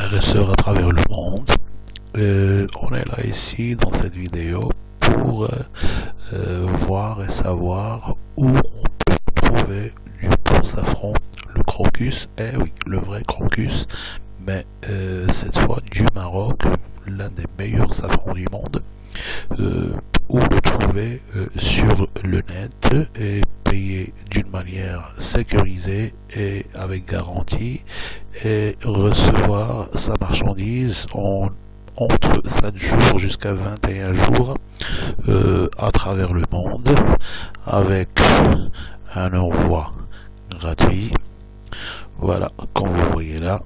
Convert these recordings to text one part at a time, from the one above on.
frères et sœurs à travers le monde. On est là ici dans cette vidéo pour voir et savoir où on peut trouver du bon safran, le crocus, eh oui, le vrai crocus, mais cette fois du Maroc, l'un des meilleurs safrans du monde. Où le trouver sur le net et payer d'une manière sécurisée et avec garantie et recevoir sa marchandise en entre 7 jours jusqu'à 21 jours à travers le monde avec un envoi gratuit. Voilà, comme vous voyez là,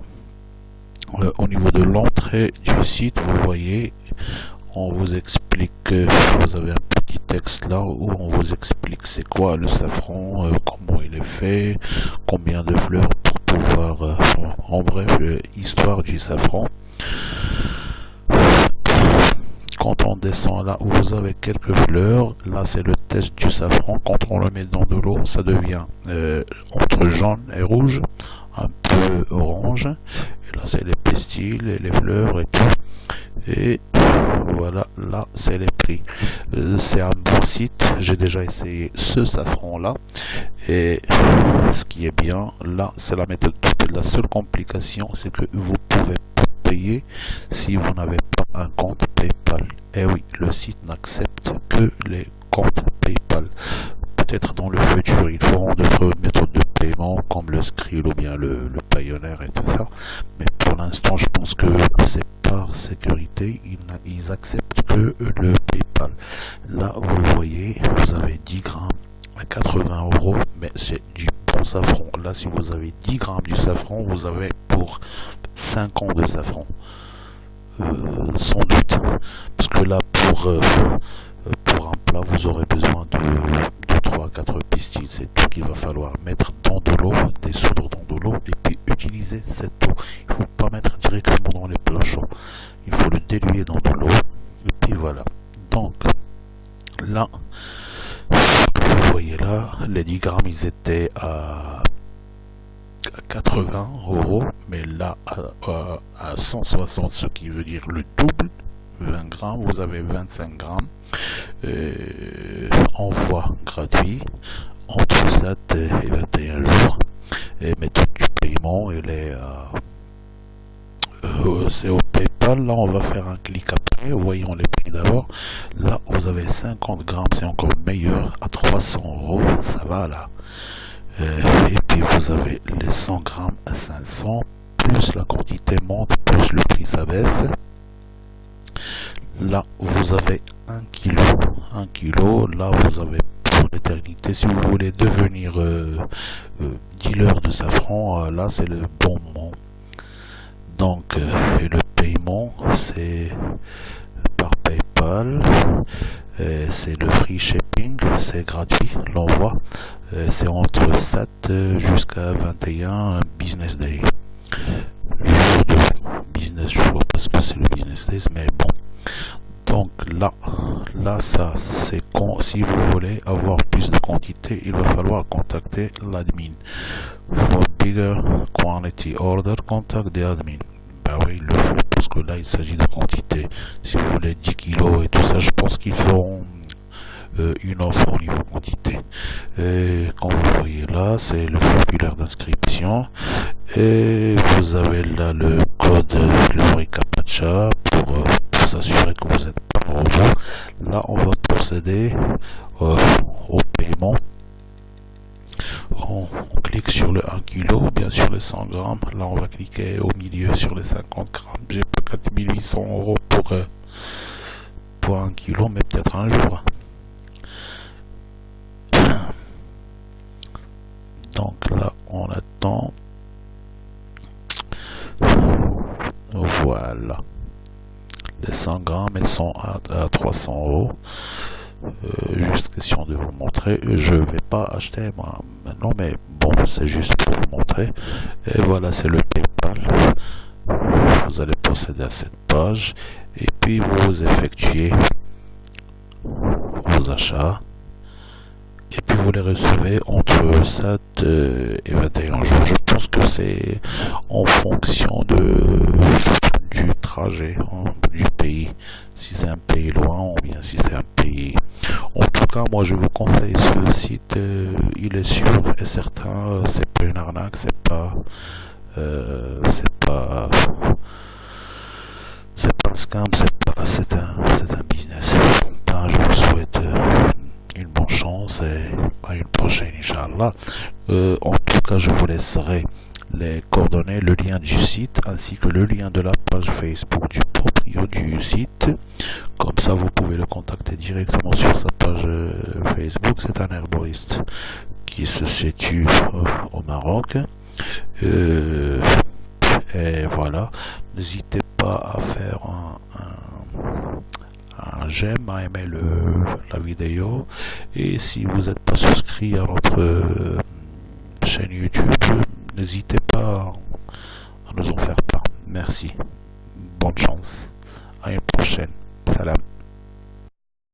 au niveau de l'entrée du site, vous voyez, on vous explique, vous avez un petit texte là où on vous explique c'est quoi le safran, comment il est fait, combien de fleurs pour pouvoir, en bref, l'histoire du safran. Quand on descend là où vous avez quelques fleurs, là c'est le test du safran. Quand on le met dans de l'eau, ça devient entre jaune et rouge, un peu orange. Et là c'est les pistils et les fleurs et tout. Et voilà, là c'est les prix. C'est un bon site, j'ai déjà essayé ce safran là. Et ce qui est bien, là c'est la méthode. La seule complication, c'est que vous pouvez payer si vous n'avez pas un compte PayPal. Et oui, le site n'accepte que les comptes PayPal. Peut-être dans le futur, ils feront d'autres méthodes de paiement comme le Skrill ou bien le Payoneer et tout ça. Mais pour l'instant, je pense que c'est par sécurité, ils acceptent que le PayPal. Là, vous voyez, vous avez 10 grammes à 80 €, mais c'est du bon safran. Là, si vous avez 10 grammes du safran, vous avez pour 5 ans de safran. Sans doute. Parce que là, pour un plat, vous aurez besoin de 3 à 4 pistils. C'est tout qu'il va falloir mettre dans de l'eau, dissoudre dans de l'eau, et puis utiliser cette eau. Il ne faut pas mettre directement dans les plats chauds. Il faut le diluer dans de l'eau. Et puis voilà. Donc, là, vous voyez là, les 10 grammes, ils étaient à 80 €, mais là à 160, ce qui veut dire le double. 20 grammes, vous avez 25 grammes. Envoi gratuit entre 7 et 21 jours. Et méthode du paiement, elle est c'est au PayPal. Là, on va faire un clic après. Voyons les prix d'abord. Là, vous avez 50 grammes, c'est encore meilleur, à 300 €. Ça va là. Et puis vous avez les 100 grammes à 500, plus la quantité monte, plus le prix s'abaisse. Là vous avez 1 kilo. 1 kilo, là vous avez pour l'éternité. Si vous voulez devenir dealer de safran, là c'est le bon moment. Donc et le paiement c'est par PayPal. C'est le free shipping, c'est gratuit, l'envoi. C'est entre 7 jusqu'à 21 business day. Jour de business, je vois pas ce que c'est le business days, mais bon. Donc là ça c'est quand, si vous voulez avoir plus de quantité, il va falloir contacter l'admin. For bigger quantity order, contact the admin. Bah oui, il le faut parce que là il s'agit de quantité. Si vous voulez 10 kilos et tout ça, je pense qu'ils feront une offre au niveau quantité. Et comme vous voyez là, c'est le formulaire d'inscription. Et vous avez là le code, le CAPTCHA pour s'assurer que vous êtes pas un robot. Là, on va procéder au paiement. On clique sur le 1 kg, bien sûr les 100 grammes. Là, on va cliquer au milieu sur les 50 grammes. J'ai pas 4800 € pour 1 kg, mais peut-être un jour. Donc là, on attend. Voilà. Les 100 grammes, elles sont à 300 €. Juste question de vous montrer. Je vais pas acheter moi maintenant, mais bon, c'est juste pour vous montrer. Et voilà, c'est le PayPal. Vous allez procéder à cette page et puis vous effectuez vos achats. et puis vous les recevez entre 7 et 21 jours. Je pense que c'est en fonction du trajet, hein, du pays, si c'est un pays loin ou bien si c'est un pays. En tout cas, moi je vous conseille ce site, il est sûr et certain, c'est pas une arnaque, c'est pas un scam, c'est un business. Ben, je vous souhaite une bonne chance et à une prochaine, Inch'Allah. En tout cas, je vous laisserai les coordonnées, le lien du site ainsi que le lien de la page Facebook du proprio du site. Comme ça, vous pouvez le contacter directement sur sa page Facebook. C'est un herboriste qui se situe au Maroc. Et voilà, n'hésitez pas à faire un j'aime, à aimer la vidéo. Et si vous n'êtes pas souscrit à notre chaîne YouTube, n'hésitez pas à nous en faire part. Merci. Bonne chance. À une prochaine. Salam.